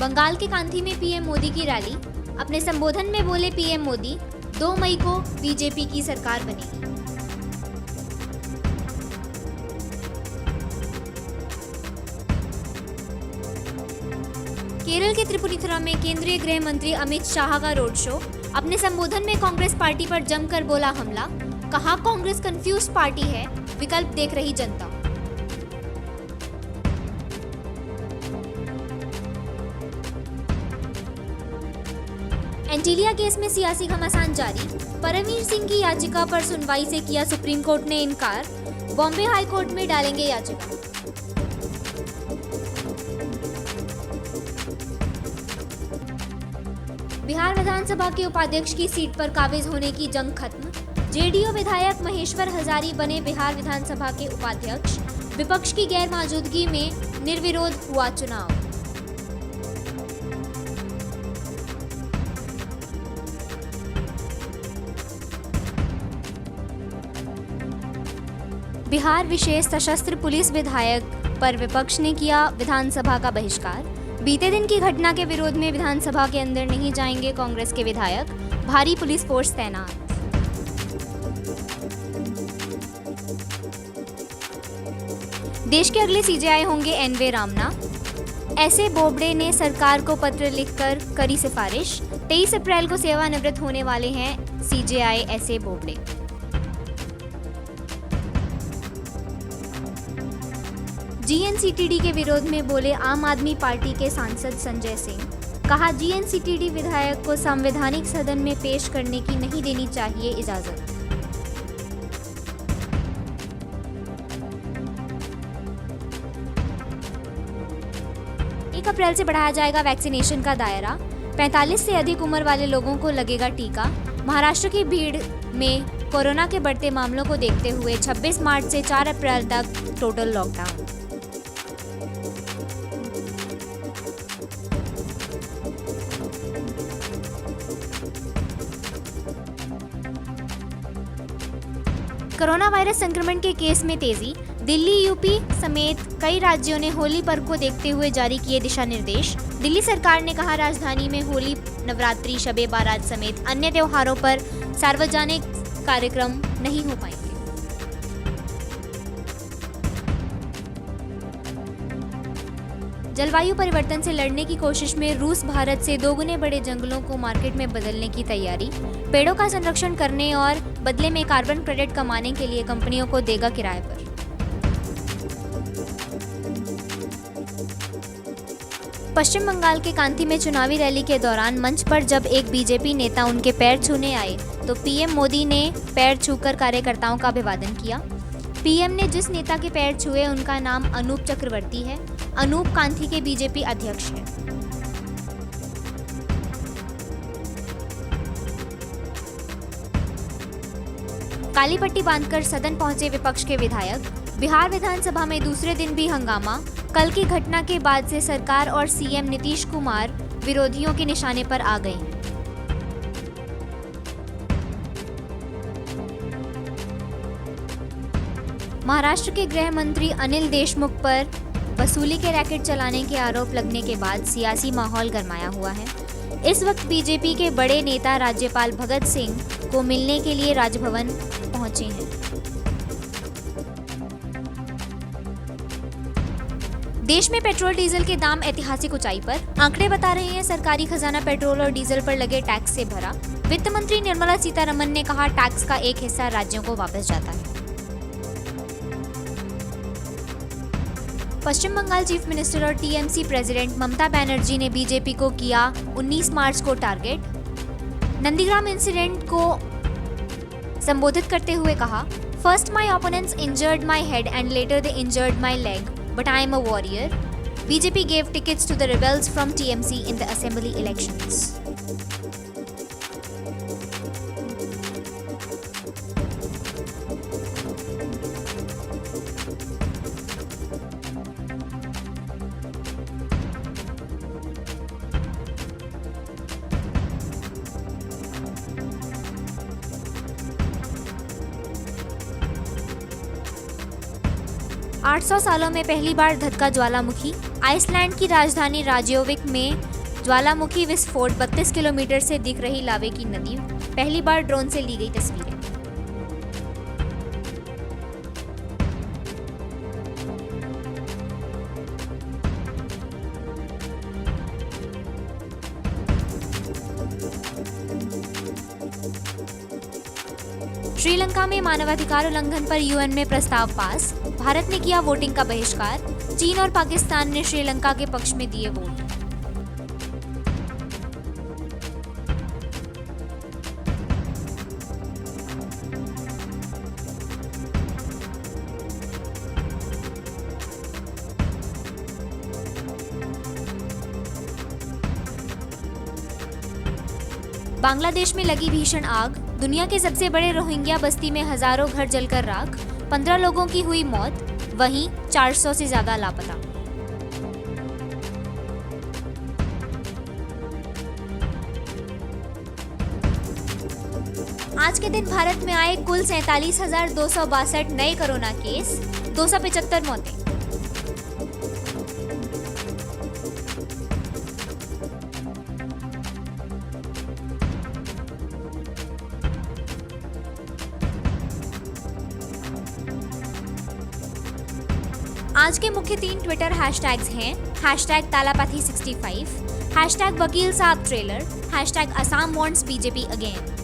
बंगाल के कांथी में पीएम मोदी की रैली। अपने संबोधन में बोले पीएम मोदी, 2 मई को बीजेपी की सरकार बनेगी। केरल के त्रिपुनिथुरा में केंद्रीय गृह मंत्री अमित शाह का रोड शो। अपने संबोधन में कांग्रेस पार्टी पर जमकर बोला हमला। कहा, कांग्रेस कंफ्यूज पार्टी है, विकल्प देख रही जनता। एंटीलिया केस में सियासी घमासान जारी। परमवीर सिंह की याचिका पर सुनवाई से किया सुप्रीम कोर्ट ने इनकार। बॉम्बे हाई कोर्ट में डालेंगे याचिका। बिहार विधानसभा के उपाध्यक्ष की सीट पर काबिज होने की जंग खत्म। जेडीयू विधायक महेश्वर हजारी बने बिहार विधानसभा के उपाध्यक्ष। विपक्ष की गैर मौजूदगी में निर्विरोध हुआ चुनाव। बिहार विशेष सशस्त्र पुलिस विधायक पर विपक्ष ने किया विधानसभा का बहिष्कार। बीते दिन की घटना के विरोध में विधानसभा के अंदर नहीं जाएंगे कांग्रेस के विधायक। भारी पुलिस फोर्स तैनात। देश के अगले सीजेआई होंगे एन.वे. रामना। एस.ए. बोबडे ने सरकार को पत्र लिखकर करी सिफारिश। 23 अप्रैल को सेवानिवृत्त होने वाले हैं सीजेआई एस.ए. बोबडे। जीएनसीटीडी के विरोध में बोले आम आदमी पार्टी के सांसद संजय सिंह। कहा, जीएनसीटीडी विधायक को संवैधानिक सदन में पेश करने की नहीं देनी चाहिए इजाजत। 1 अप्रैल से बढ़ाया जाएगा वैक्सीनेशन का दायरा। 45 से अधिक उम्र वाले लोगों को लगेगा टीका। महाराष्ट्र की भीड़ में कोरोना के बढ़ते मामलों को देखते हुए 26 मार्च से 4 अप्रैल तक टोटल लॉकडाउन। कोरोना वायरस संक्रमण के केस में तेजी। दिल्ली, यूपी समेत कई राज्यों ने होली पर्व को देखते हुए जारी किए दिशा निर्देश। दिल्ली सरकार ने कहा, राजधानी में होली, नवरात्रि, शबे बारात समेत अन्य त्योहारों पर सार्वजनिक कार्यक्रम नहीं हो पाएंगे। जलवायु परिवर्तन से लड़ने की कोशिश में रूस भारत से 2 गुने बड़े जंगलों को मार्केट में बदलने की तैयारी। पेड़ों का संरक्षण करने और बदले में कार्बन क्रेडिट कमाने के लिए कंपनियों को देगा किराए पर। पश्चिम बंगाल के कांथी में चुनावी रैली के दौरान मंच पर जब एक बीजेपी नेता उनके पैर छूने आए तो पीएम मोदी ने पैर छूकर कार्यकर्ताओं का अभिवादन किया। पीएम ने जिस नेता के पैर छुए उनका नाम अनूप चक्रवर्ती है। अनूप कांथी के बीजेपी अध्यक्ष हैं। काली पट्टी बांधकर सदन पहुंचे विपक्ष के विधायक। बिहार विधानसभा में दूसरे दिन भी हंगामा। कल की घटना के बाद से सरकार और सीएम नीतीश कुमार विरोधियों के निशाने पर आ गए। महाराष्ट्र के गृह मंत्री अनिल देशमुख पर वसूली के रैकेट चलाने के आरोप लगने के बाद सियासी माहौल गरमाया हुआ है। इस वक्त बीजेपी के बड़े नेता राज्यपाल भगत सिंह को मिलने के लिए राजभवन पहुंचे हैं। देश में पेट्रोल डीजल के दाम ऐतिहासिक ऊंचाई पर। आंकड़े बता रहे हैं सरकारी खजाना पेट्रोल और डीजल पर लगे टैक्स से भरा। वित्त मंत्री निर्मला सीतारमण ने कहा, टैक्स का एक हिस्सा राज्यों को वापस जाता है। पश्चिम बंगाल चीफ मिनिस्टर और टीएमसी प्रेसिडेंट ममता बनर्जी ने बीजेपी को किया 19 मार्च को टारगेट। नंदीग्राम इंसिडेंट को संबोधित करते हुए कहा, first my opponents injured my head and later they injured my leg, but I am a warrior. BJP gave tickets to the rebels from TMC in the assembly elections. $800 सालों में पहली बार धधका ज्वालामुखी। Iceland की राजधानी राजयोविक में ज्वालामुखी विस्फोट 32 किलोमीटर से दिख रही लावे की नदी, पहली बार ड्रोन से ली गई तस्वीरें। श्रीलंका में मानवाधिकार उल्लंघन पर यूएन में प्रस्ताव पास, भारत ने किया वोटिंग का बहिष्कार, चीन और पाकिस्तान ने श्रीलंका के पक्ष में दिए वोट। बांग्लादेश में लगी भीषण आग, दुनिया के सबसे बड़े रोहिंग्या बस्ती में हजारों घर जलकर राख, 15 लोगों की हुई मौत, वहीं 400 से ज्यादा लापता। आज के दिन भारत में आए कुल 47,262 नए कोरोना केस, 275 मौतें। आज के मुख्य 3 ट्विटर हैशटैग्स हैं #तालापाथी65, #वकील साहब trailer, #Assam wants BJP again.